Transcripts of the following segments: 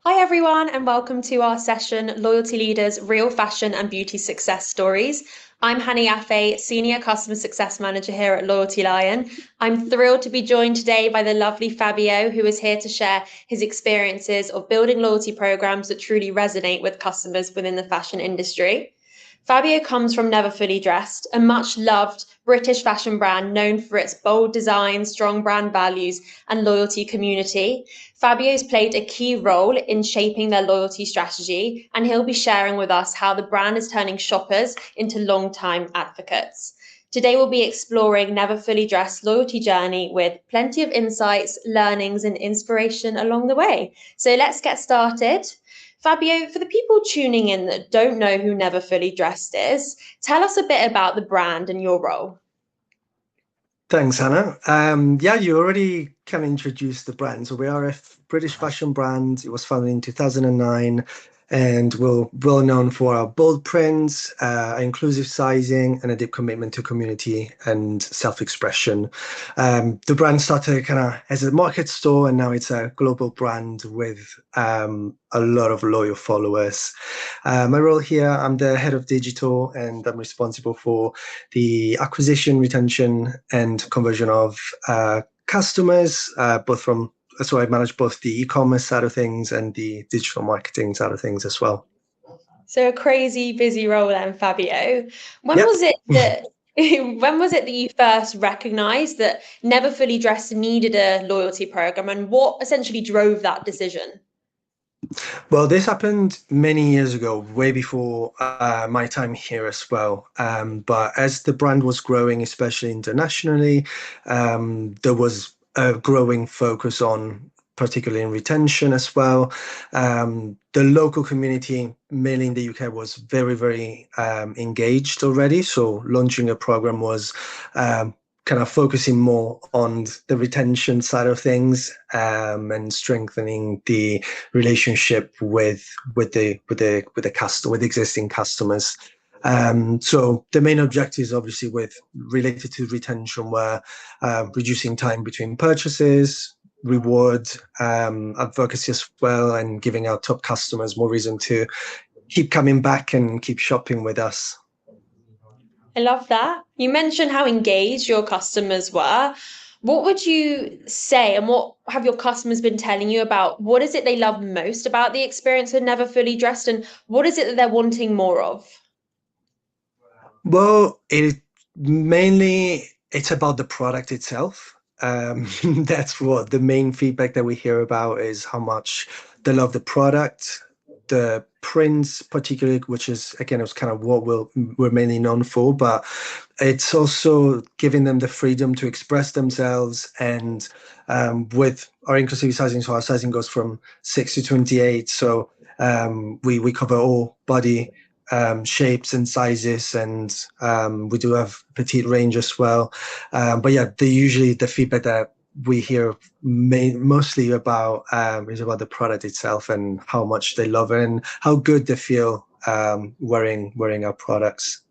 Hi, everyone, and welcome to our session, Loyalty Leaders, Real Fashion and Beauty Success Stories. I'm Hannah Yaffe, Senior Customer Success Manager here at Loyalty Lion. I'm thrilled to be joined today by the lovely Fabio, who is here to share his experiences of building loyalty programs that truly resonate with customers within the fashion industry. Fabio comes from Never Fully Dressed, a much loved British fashion brand known for its bold design, strong brand values, and loyalty community. Fabio's played a key role in shaping their loyalty strategy, and he'll be sharing with us how the brand is turning shoppers into long-time advocates. Today, we'll be exploring Never Fully Dressed loyalty journey with plenty of insights, learnings, and inspiration along the way. So let's get started. Fabio, for the people tuning in that don't know who Never Fully Dressed is, tell us a bit about the brand and your role. Thanks, Hannah. Yeah, you already kind of introduced the brand. So we are a British fashion brand. It was founded in 2009, and we're well known for our bold prints, inclusive sizing, and a deep commitment to community and self-expression. The brand started kind of as a market store, and now it's a global brand with a lot of loyal followers. My role here, I'm the head of digital, and I'm responsible for the acquisition, retention, and conversion of customers, both from so I manage both the e-commerce side of things and the digital marketing side of things as well. So a crazy busy role then, Fabio. When Yep. was it that when was it that you first recognized that Never Fully Dressed needed a loyalty program, and what essentially drove that decision? Well, this happened many years ago, way before my time here as well. But as the brand was growing, especially internationally, there was a growing focus on, particularly in retention as well. The local community, mainly in the UK, was very, very engaged already. So launching a program was kind of focusing more on the retention side of things, and strengthening the relationship with the customer, with existing customers. So the main objectives, obviously, with related to retention, were reducing time between purchases, reward, advocacy as well, and giving our top customers more reason to keep coming back and keep shopping with us. I love that. You mentioned how engaged your customers were. What would you say, and what have your customers been telling you about what is it they love most about the experience of Never Fully Dressed, and what is it that they're wanting more of? Well, it's about the product itself. That's what the main feedback that we hear about is how much they love the product, the prints, particularly, which is again, it's kind of what we're mainly known for, but it's also giving them the freedom to express themselves. And with our inclusive sizing, so our sizing goes from 6 to 28. So we cover all body shapes and sizes, and we do have petite range as well. But yeah, usually the feedback that we hear mostly about is about the product itself and how much they love it and how good they feel wearing our products.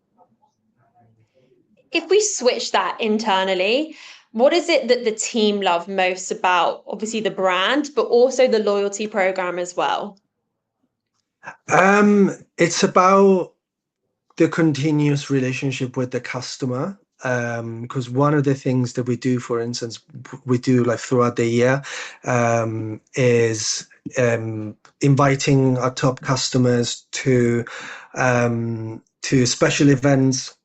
If we switch that internally, what is it that the team love most about obviously the brand, but also the loyalty program as well? It's about the continuous relationship with the customer. Because one of the things that we do, for instance, we do like throughout the year, is inviting our top customers to special events.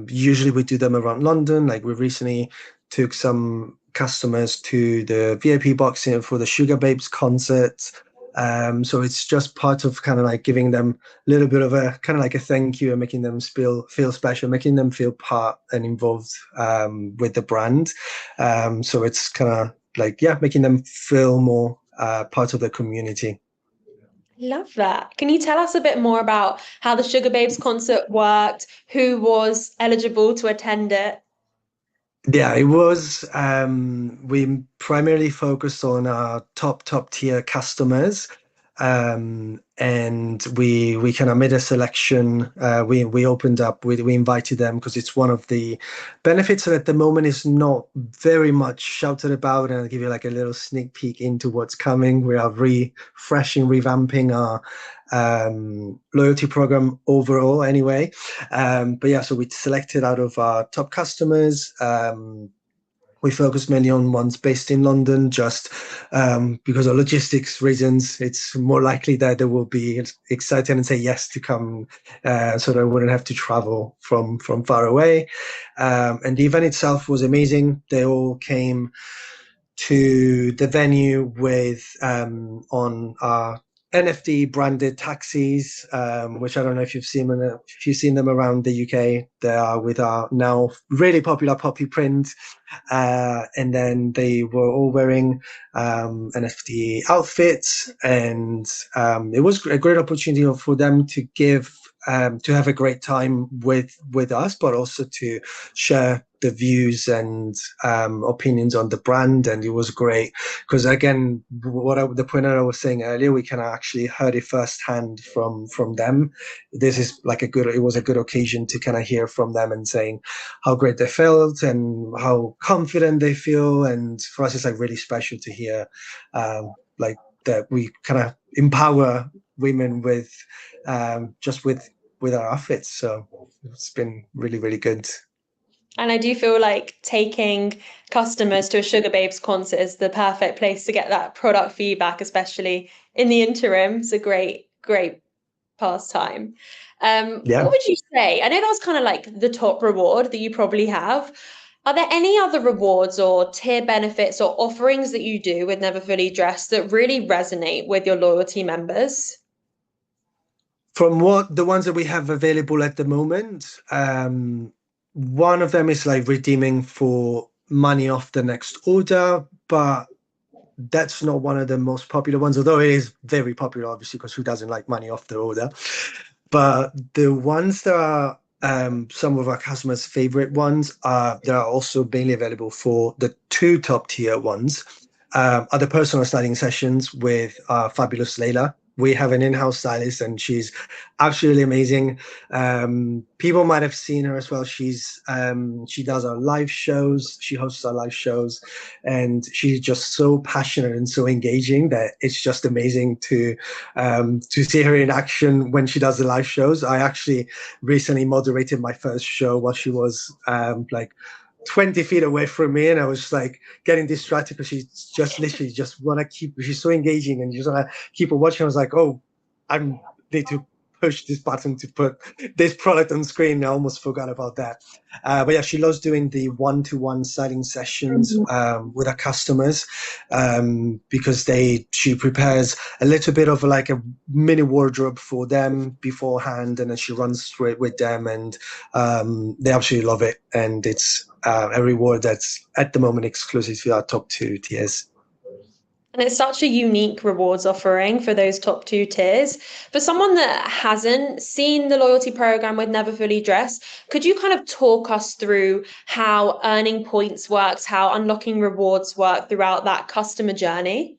Usually we do them around London. Like we recently took some customers to the VIP boxing for the Sugar Babes concert. So it's just part of kind of like giving them a little bit of a kind of like a thank you and making them feel special, making them feel part and involved with the brand. So it's kind of like, yeah, making them feel more part of the community. Love that. Can you tell us a bit more about how the Sugar Babes concert worked, who was eligible to attend it? Yeah, it was. We primarily focused on our top tier customers. And we kind of made a selection. We opened up. We invited them because it's one of the benefits that at the moment is not very much shouted about. And I'll give you like a little sneak peek into what's coming. We are refreshing, revamping our loyalty program overall. Anyway, but yeah, so we selected out of our top customers. We focus mainly on ones based in London, just because of logistics reasons. It's more likely that they will be excited and say yes to come, so they wouldn't have to travel from far away. And the event itself was amazing. They all came to the venue with on our NFT branded taxis, which I don't know if you've seen them around the UK. They are with our now really popular poppy print, and then they were all wearing NFT outfits, and it was a great opportunity for them to give. To have a great time with us, but also to share the views and opinions on the brand. And it was great because, again, the point that I was saying earlier, we kind of actually heard it firsthand from them. This is like it was a good occasion to kind of hear from them and saying how great they felt and how confident they feel. And for us, it's like really special to hear like that we kind of empower women with just with our outfits. So it's been really, really good. And I do feel like taking customers to a Sugar Babes concert is the perfect place to get that product feedback, especially in the interim. It's a great pastime. What Yeah. would you say? I know that was kind of like the top reward that you probably have. Are there any other rewards or tier benefits or offerings that you do with Never Fully Dressed that really resonate with your loyalty members? From what the ones that we have available at the moment, one of them is like redeeming for money off the next order, but that's not one of the most popular ones, although it is very popular, obviously, because who doesn't like money off the order? But the ones that are some of our customers' favorite ones are that are also mainly available for the two top tier ones are the personal styling sessions with fabulous Layla. We have an in-house stylist and she's absolutely amazing. People might have seen her as well. She does our live shows. She hosts our live shows, and she's just so passionate and so engaging that it's just amazing to see her in action when she does the live shows. I actually recently moderated my first show while she was like 20 feet away from me, and I was just like getting distracted because she's just literally just want to keep, she's so engaging and you just want to keep her watching. I was like, oh, I need to push this button to put this product on screen. I almost forgot about that. But yeah, she loves doing the one-to-one styling sessions with her customers, because she prepares a little bit of like a mini wardrobe for them beforehand, and then she runs through it with them, and they absolutely love it. And it's a reward that's at the moment exclusive to our top two tiers. And it's such a unique rewards offering for those top two tiers. For someone that hasn't seen the loyalty program with Never Fully Dressed, could you kind of talk us through how earning points works, how unlocking rewards work throughout that customer journey?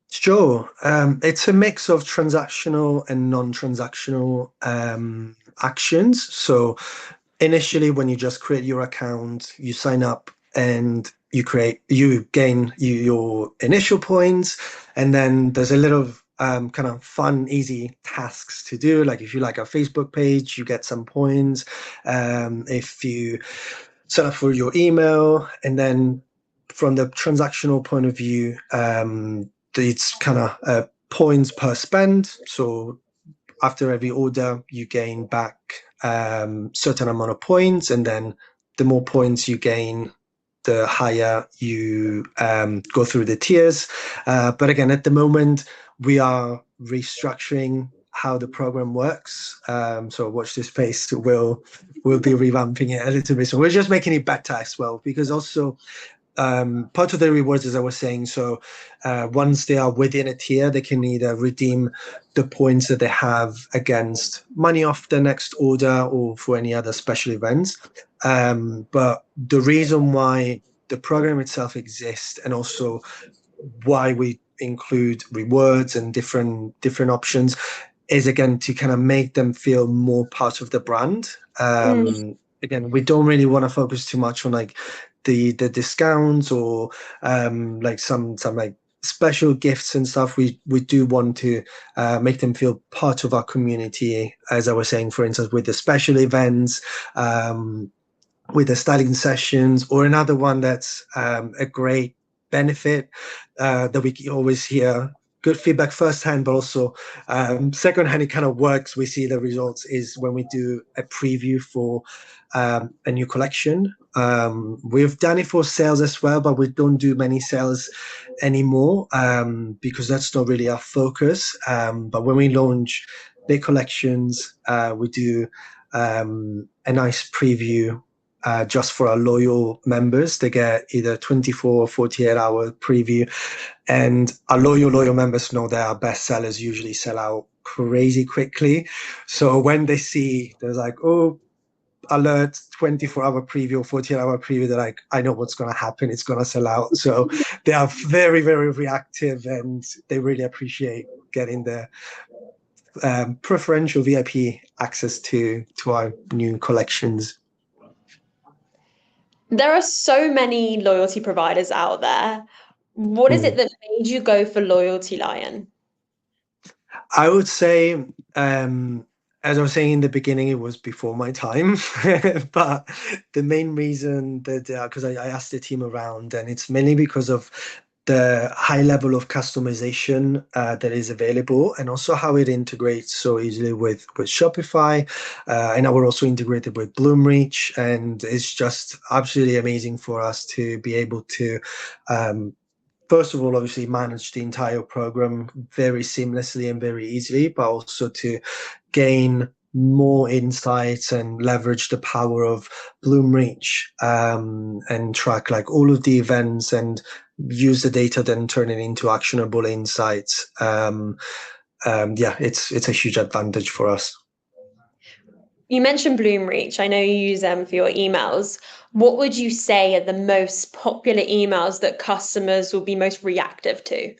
Sure. It's a mix of transactional and non-transactional actions. So initially, when you just create your account, you sign up and you gain your initial points, and then there's a little kind of fun, easy tasks to do. Like if you like our Facebook page, you get some points. If you sign up for your email, and then from the transactional point of view, it's kind of points per spend. So after every order, you gain back certain amount of points, and then the more points you gain, the higher you go through the tiers. But again, at the moment, we are restructuring how the program works. So watch this space. We'll be revamping it a little bit. So we're just making it better as well, because also part of the rewards, as I was saying, so once they are within a tier, they can either redeem the points that they have against money off the next order or for any other special events. But the reason why the program itself exists, and also why we include rewards and different options is again to kind of make them feel more part of the brand. Mm. Again, we don't really want to focus too much on like the discounts or like some like special gifts and stuff. We do want to make them feel part of our community, as I was saying, for instance, with the special events, with the styling sessions, or another one that's a great benefit that we always hear good feedback firsthand, but also secondhand. It kind of works. We see the results is when we do a preview for a new collection. We've done it for sales as well, but we don't do many sales anymore because that's not really our focus. But when we launch big collections, we do a nice preview just for our loyal members. They get either 24 or 48-hour preview. And our loyal members know that our best sellers usually sell out crazy quickly. So when they see, they're like, oh, alert, 24-hour preview, 48-hour preview, they're like, I know what's going to happen. It's going to sell out. So they are very, very reactive, and they really appreciate getting the preferential VIP access to our new collections. There are so many loyalty providers out there. What is it Mm. that made you go for Loyalty Lion? I would say, as I was saying in the beginning, it was before my time. But the main reason that, because I asked the team around, and it's mainly because of the high level of customization that is available, and also how it integrates so easily with Shopify. And now we're also integrated with Bloomreach, and it's just absolutely amazing for us to be able to um, first of all, obviously manage the entire program very seamlessly and very easily, but also to gain more insights and leverage the power of Bloomreach and track like all of the events and use the data, then turn it into actionable insights. Yeah, it's a huge advantage for us. You mentioned Bloomreach. I know you use them for your emails. What would you say are the most popular emails that customers will be most reactive to?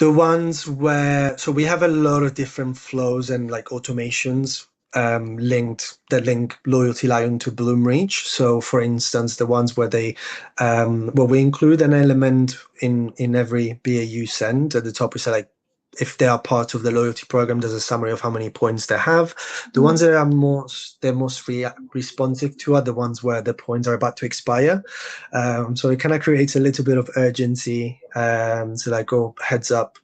The ones where, so we have a lot of different flows and like automations linked that link Loyalty Lion to Bloomreach. So for instance, the ones where they well, we include an element in every BAU send. At the top we say like if they are part of the loyalty program, there's a summary of how many points they have. The ones that are most responsive to are the ones where the points are about to expire. So it kind of creates a little bit of urgency. So like, oh, heads up,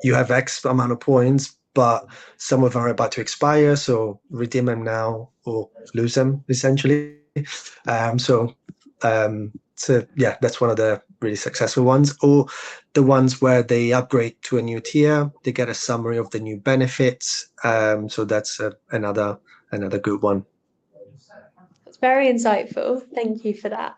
you have X amount of points, but some of them are about to expire, so redeem them now or lose them essentially. Um, so so yeah, that's one of the really successful ones. Or the ones where they upgrade to a new tier, they get a summary of the new benefits. So that's another good one. That's very insightful. Thank you for that.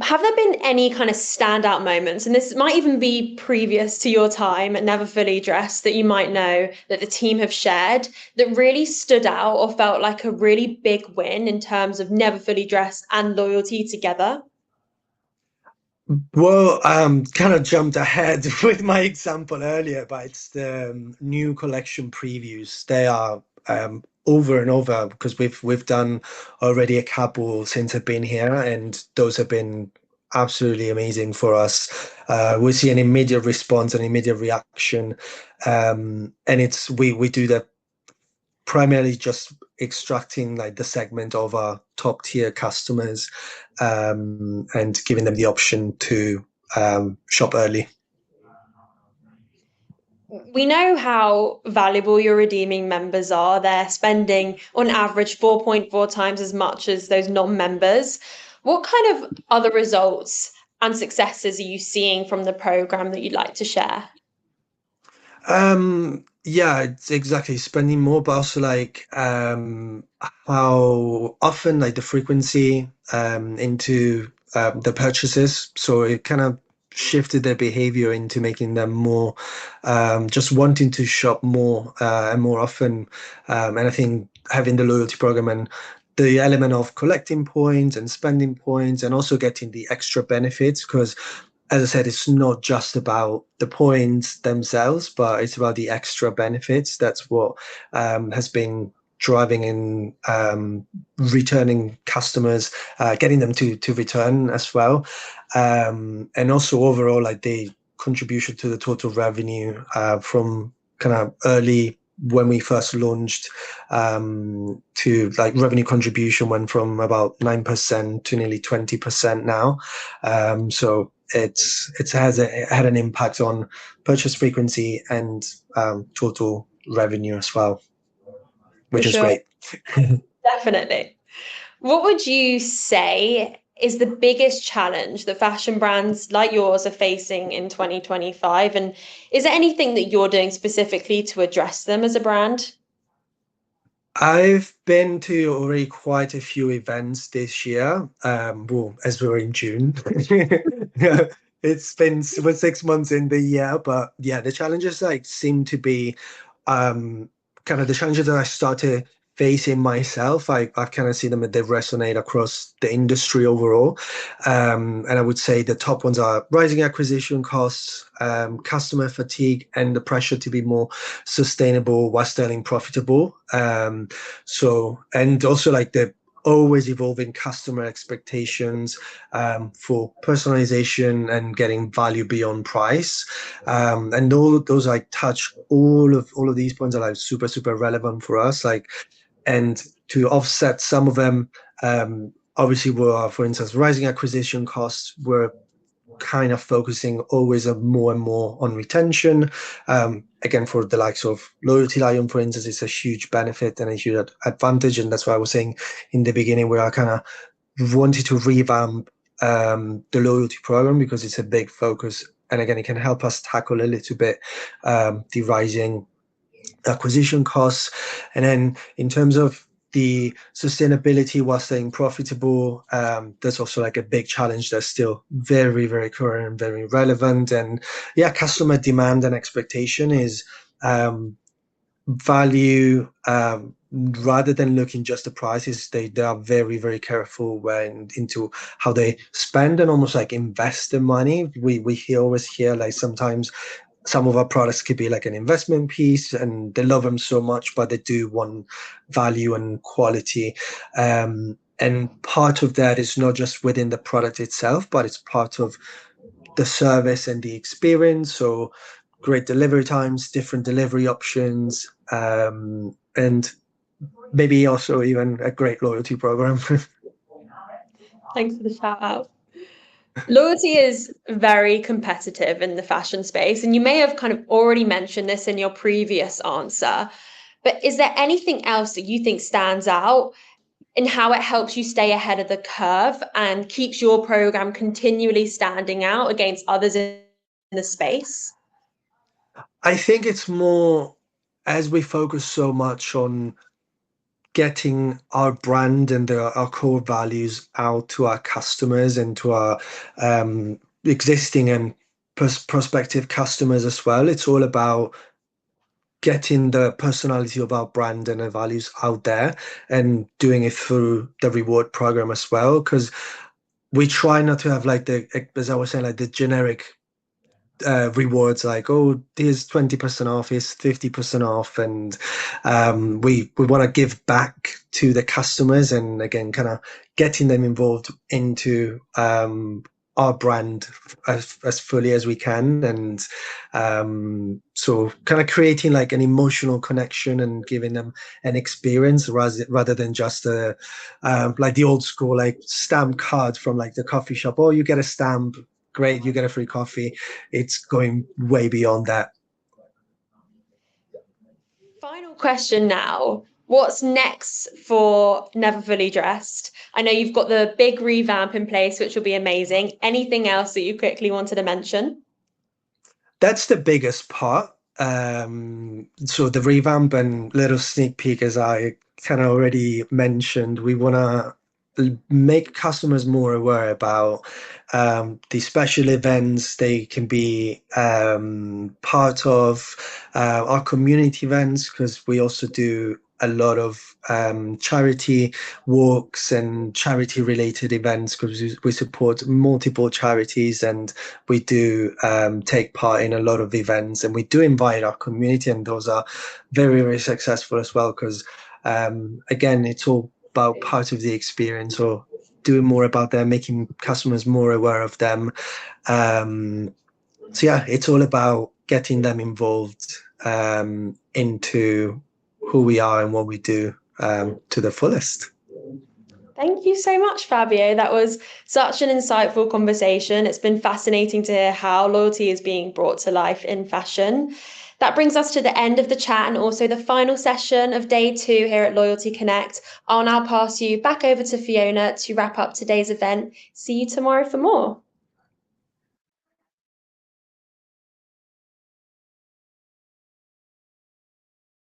Have there been any kind of standout moments, and this might even be previous to your time at Never Fully Dressed, that you might know that the team have shared that really stood out or felt like a really big win in terms of Never Fully Dressed and loyalty together? Well, kind of jumped ahead with my example earlier, but it's the new collection previews. They are over and over because we've done already a couple since I've been here, and those have been absolutely amazing for us. We see an immediate response, an immediate reaction, and it's we do that primarily just extracting like the segment of our top tier customers and giving them the option to shop early. We know how valuable your redeeming members are. They're spending on average 4.4 times as much as those non-members. What kind of other results and successes are you seeing from the program that you'd like to share? Yeah, it's exactly spending more, but also like how often, like the frequency into the purchases. So it kind of shifted their behavior into making them more just wanting to shop more and more often. And I think having the loyalty program and the element of collecting points and spending points and also getting the extra benefits because as I said, it's not just about the points themselves, but it's about the extra benefits. That's what has been driving in returning customers, getting them to return as well, and also overall, like the contribution to the total revenue from kind of early when we first launched to like revenue contribution went from about 9% to nearly 20% now. So it had an impact on purchase frequency and total revenue as well, For which is sure, great. definitely. What would you say is the biggest challenge that fashion brands like yours are facing in 2025? And is there anything that you're doing specifically to address them as a brand? I've been to already quite a few events this year. Well, as we're in June, yeah, we're 6 months in the year, but yeah, the challenges like seem to be um, kind of the challenges that I started facing myself. I kind of see them, they resonate across the industry overall. And I would say the top ones are rising acquisition costs, customer fatigue, and the pressure to be more sustainable while staying profitable. And also like the always evolving customer expectations for personalization and getting value beyond price. And all of those like touch all of these points are like super, super relevant for us. Like, and to offset some of them, obviously were, for instance, rising acquisition costs were kind of focusing always more and more on retention. Again, for the likes of Loyalty Lion, for instance, it's a huge benefit and a huge advantage. And that's why I was saying in the beginning, where I kind of wanted to revamp the loyalty program because it's a big focus. And again, it can help us tackle a little bit the rising acquisition costs. And then in terms of the sustainability while staying profitable, that's also like a big challenge that's still very, very current and very relevant. And yeah, customer demand and expectation is value rather than looking just the prices. They are very, very careful when into how they spend and almost like invest the money. Always hear like sometimes some of our products could be like an investment piece and they love them so much, but they do want value and quality. And part of that is not just within the product itself, but it's part of the service and the experience. So great delivery times, different delivery options, and maybe also even a great loyalty program. Thanks for the shout out. Loyalty is very competitive in the fashion space, and you may have kind of already mentioned this in your previous answer, but is there anything else that you think stands out in how it helps you stay ahead of the curve and keeps your program continually standing out against others in the space? I think it's more as we focus so much on getting our brand and our core values out to our customers and to our existing and prospective customers as well. It's all about getting the personality of our brand and our values out there and doing it through the reward program as well. Because we try not to have like as I was saying, like the generic rewards like, oh, here's 20% off, here's 50% off. And we want to give back to the customers and again, kind of getting them involved into our brand as fully as we can. And so kind of creating like an emotional connection and giving them an experience rather than just like the old school, like stamp card from like the coffee shop. Oh, you get a stamp. Great, you get a free coffee. It's going way beyond that. Final question now. What's next for Never Fully Dressed? I know you've got the big revamp in place, which will be amazing. Anything else that you quickly wanted to mention? That's the biggest part. So the revamp and little sneak peek, as I kind of already mentioned, we want to make customers more aware about the special events they can be part of, our community events, because we also do a lot of charity walks and charity related events because we support multiple charities, and we do take part in a lot of events, and we do invite our community, and those are very, very successful as well because again, it's all about part of the experience, or doing more about them, making customers more aware of them. So yeah, it's all about getting them involved into who we are and what we do to the fullest. Thank you so much, Fabio. That was such an insightful conversation. It's been fascinating to hear how loyalty is being brought to life in fashion. That brings us to the end of the chat and also the final session of day 2 here at Loyalty Connect. I'll now pass you back over to Fiona to wrap up today's event. See you tomorrow for more.